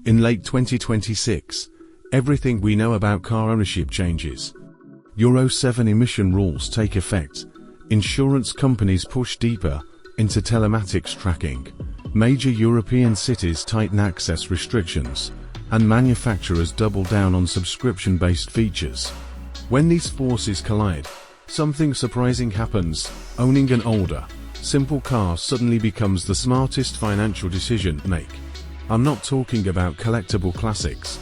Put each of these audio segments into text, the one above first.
In late 2026, everything we know about car ownership changes. Euro 7 emission rules take effect, insurance companies push deeper into telematics tracking, major European cities tighten access restrictions, and manufacturers double down on subscription-based features. When these forces collide, something surprising happens. Owning an older, simple car suddenly becomes the smartest financial decision to make. I'm not talking about collectible classics.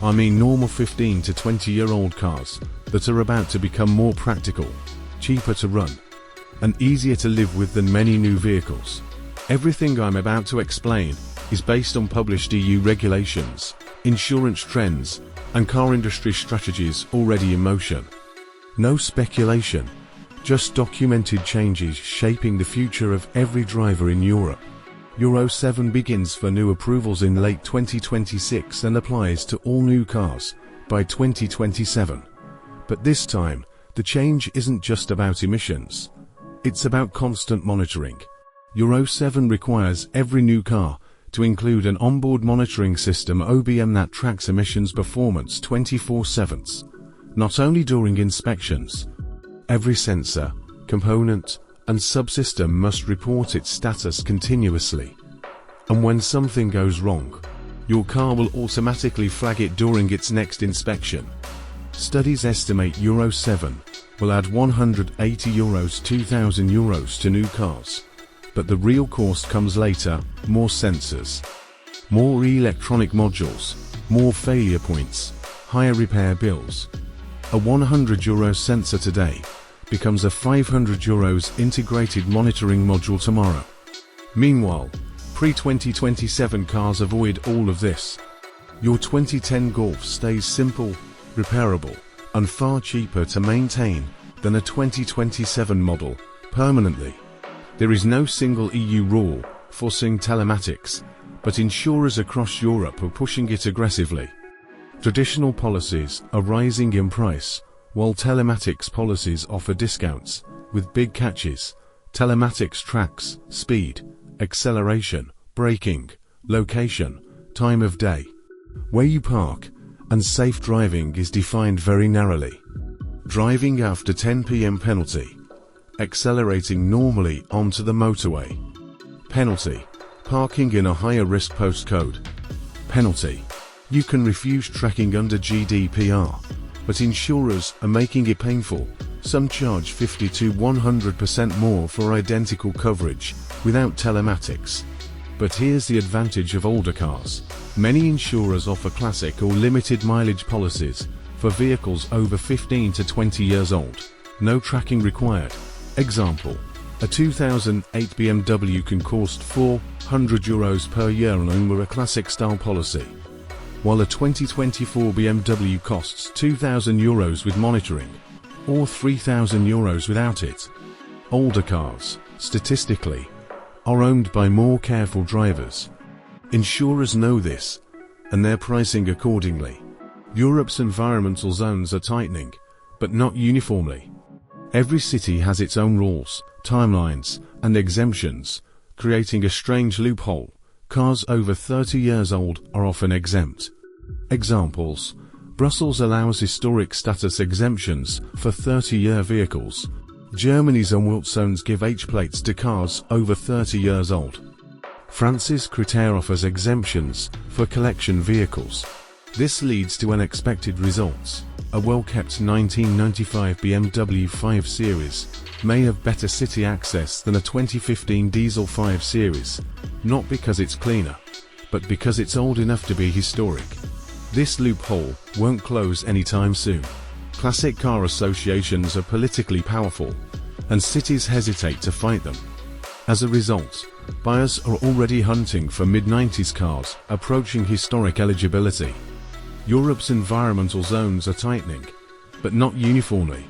I mean normal 15 to 20-year-old cars that are about to become more practical, cheaper to run, and easier to live with than many new vehicles. Everything I'm about to explain is based on published EU regulations, insurance trends, and car industry strategies already in motion. No speculation, just documented changes shaping the future of every driver in Europe. Euro 7 begins for new approvals in late 2026 and applies to all new cars by 2027. But this time, the change isn't just about emissions. It's about constant monitoring. Euro 7 requires every new car to include an onboard monitoring system (OBM) that tracks emissions performance 24/7, not only during inspections. Every sensor, component, and subsystem must report its status continuously. And when something goes wrong, your car will automatically flag it during its next inspection. Studies estimate Euro 7 will add €180 to €2,000 to new cars. But the real cost comes later: more sensors, more electronic modules, more failure points, higher repair bills. A €100 sensor today becomes a €500 integrated monitoring module tomorrow. Meanwhile, pre-2027 cars avoid all of this. Your 2010 Golf stays simple, repairable, and far cheaper to maintain than a 2027 model permanently. There is no single EU rule forcing telematics, but insurers across Europe are pushing it aggressively. Traditional policies are rising in price, while telematics policies offer discounts, with big catches. Telematics tracks speed, acceleration, braking, location, time of day, where you park, and safe driving is defined very narrowly. Driving after 10 p.m. penalty. Accelerating normally onto the motorway. Penalty. Parking in a higher risk postcode. Penalty. You can refuse tracking under GDPR, but insurers are making it painful. Some charge 50 to 100% more for identical coverage without telematics. But here's the advantage of older cars. Many insurers offer classic or limited mileage policies for vehicles over 15 to 20 years old. No tracking required. Example: a 2008 BMW can cost €400 per year under a classic style policy, while a 2024 BMW costs €2,000 with monitoring, or €3,000 without it. Older cars, statistically, are owned by more careful drivers. Insurers know this, and they're pricing accordingly. Europe's environmental zones are tightening, but not uniformly. Every city has its own rules, timelines, and exemptions, creating a strange loophole. Cars over 30 years old are often exempt. Examples: Brussels allows historic status exemptions for 30-year vehicles. Germany's Umwelt zones give H-plates to cars over 30 years old. France's Critère offers exemptions for collection vehicles. This leads to unexpected results. A well-kept 1995 BMW 5 Series may have better city access than a 2015 Diesel 5 Series, not because it's cleaner, but because it's old enough to be historic. This loophole won't close anytime soon. Classic car associations are politically powerful, and cities hesitate to fight them. As a result, buyers are already hunting for mid-90s cars approaching historic eligibility. Europe's environmental zones are tightening, but not uniformly.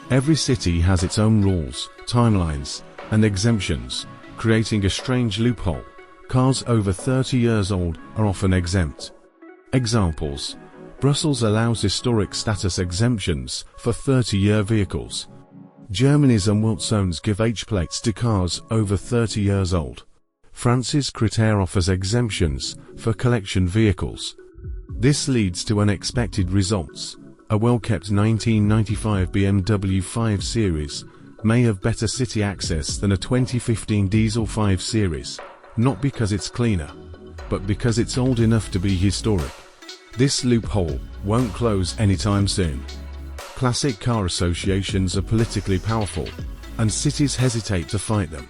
Every city has its own rules, timelines, and exemptions, creating a strange loophole. Cars over 30 years old are often exempt. Examples: Brussels allows historic status exemptions for 30-year vehicles. Germany's Umwelt zones give H-plates to cars over 30 years old. France's Critère offers exemptions for collection vehicles. This leads to unexpected results. A well-kept 1995 BMW 5 Series may have better city access than a 2015 diesel 5 Series, not because it's cleaner, but because it's old enough to be historic. This loophole won't close anytime soon. Classic car associations are politically powerful, and cities hesitate to fight them.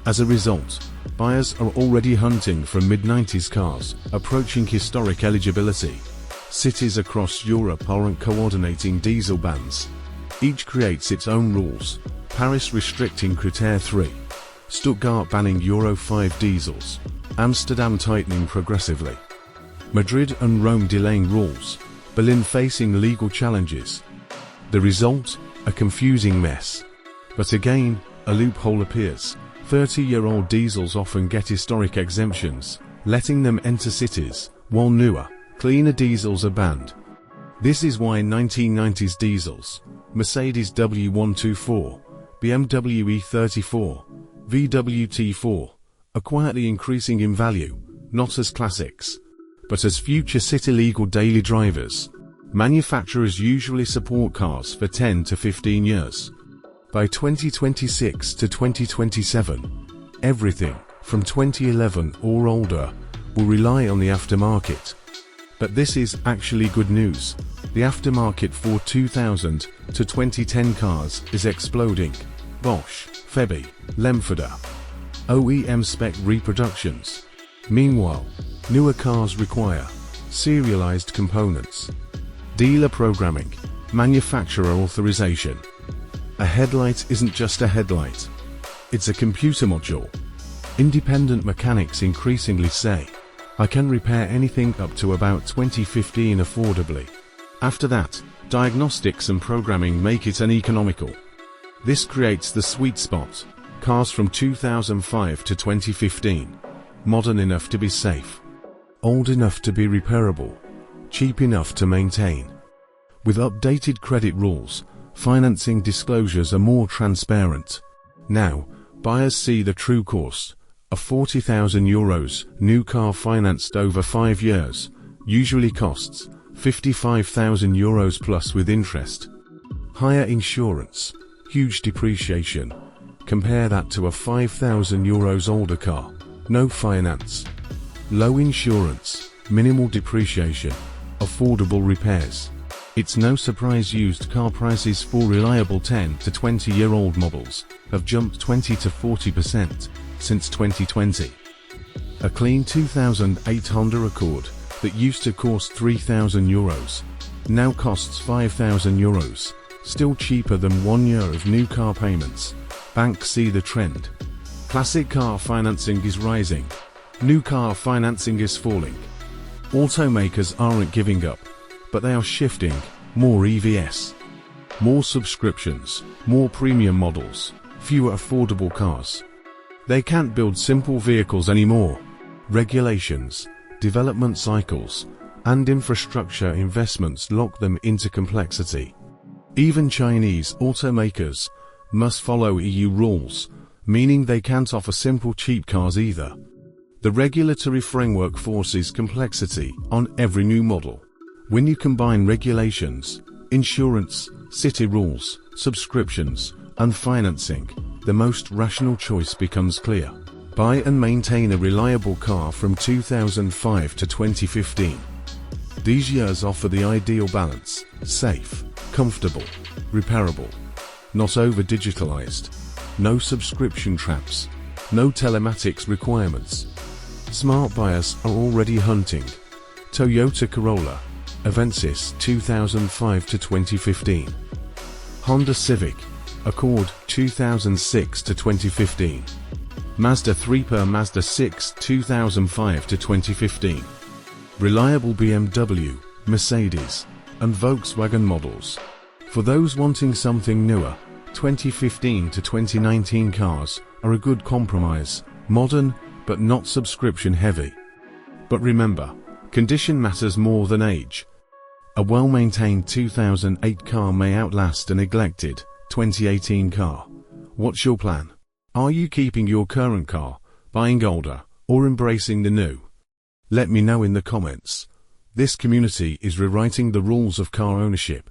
As a result, buyers are already hunting for mid-90s cars approaching historic eligibility. Cities across Europe aren't coordinating diesel bans. Each creates its own rules. Paris restricting Critère 3, Stuttgart banning Euro 5 diesels, Amsterdam tightening progressively, Madrid and Rome delaying rules, Berlin facing legal challenges. The result? A confusing mess. But again, a loophole appears. 30-year-old diesels often get historic exemptions, letting them enter cities, while newer, cleaner diesels are banned. This is why 1990s diesels, Mercedes W124, BMW E34, VW T4, are quietly increasing in value, not as classics, but as future city-legal daily drivers. Manufacturers usually support cars for 10 to 15 years. By 2026 to 2027, everything from 2011 or older will rely on the aftermarket. But this is actually good news. The aftermarket for 2000 to 2010 cars is exploding. Bosch, Febby, Lemfeder. OEM spec reproductions. Meanwhile, newer cars require serialized components, dealer programming, manufacturer authorization. A headlight isn't just a headlight. It's a computer module. Independent mechanics increasingly say, I can repair anything up to about 2015 affordably. After that, diagnostics and programming make it uneconomical. This creates the sweet spot. Cars from 2005 to 2015. Modern enough to be safe. Old enough to be repairable. Cheap enough to maintain. With updated credit rules, financing disclosures are more transparent. Now, buyers see the true cost. A €40,000 new car financed over 5 years usually costs €55,000 plus with interest. Higher insurance, huge depreciation. Compare that to a €5,000 older car, no finance. Low insurance, minimal depreciation, affordable repairs. It's no surprise used car prices for reliable 10 to 20-year-old models have jumped 20 to 40% since 2020. A clean 2008 Honda Accord that used to cost €3,000 now costs €5,000, still cheaper than 1 year of new car payments. Banks see the trend. Classic car financing is rising. New car financing is falling. Automakers aren't giving up, but they are shifting. More EVs, more subscriptions, more premium models, fewer affordable cars. They can't build simple vehicles anymore. Regulations, development cycles, and infrastructure investments lock them into complexity. Even Chinese automakers must follow EU rules, meaning they can't offer simple cheap cars either. The regulatory framework forces complexity on every new model. When you combine regulations, insurance, city rules, subscriptions, and financing, the most rational choice becomes clear. Buy and maintain a reliable car from 2005 to 2015. These years offer the ideal balance: safe, comfortable, repairable, not over-digitalized, no subscription traps, no telematics requirements. Smart buyers are already hunting. Toyota Corolla, Avensis 2005 to 2015. Honda Civic, Accord 2006 to 2015. Mazda 3 per Mazda 6 2005 to 2015. Reliable BMW, Mercedes, and Volkswagen models. For those wanting something newer, 2015 to 2019 cars are a good compromise, modern but not subscription heavy. But remember, condition matters more than age. A well-maintained 2008 car may outlast a neglected 2018 car. What's your plan? Are you keeping your current car, buying older, or embracing the new? Let me know in the comments. This community is rewriting the rules of car ownership,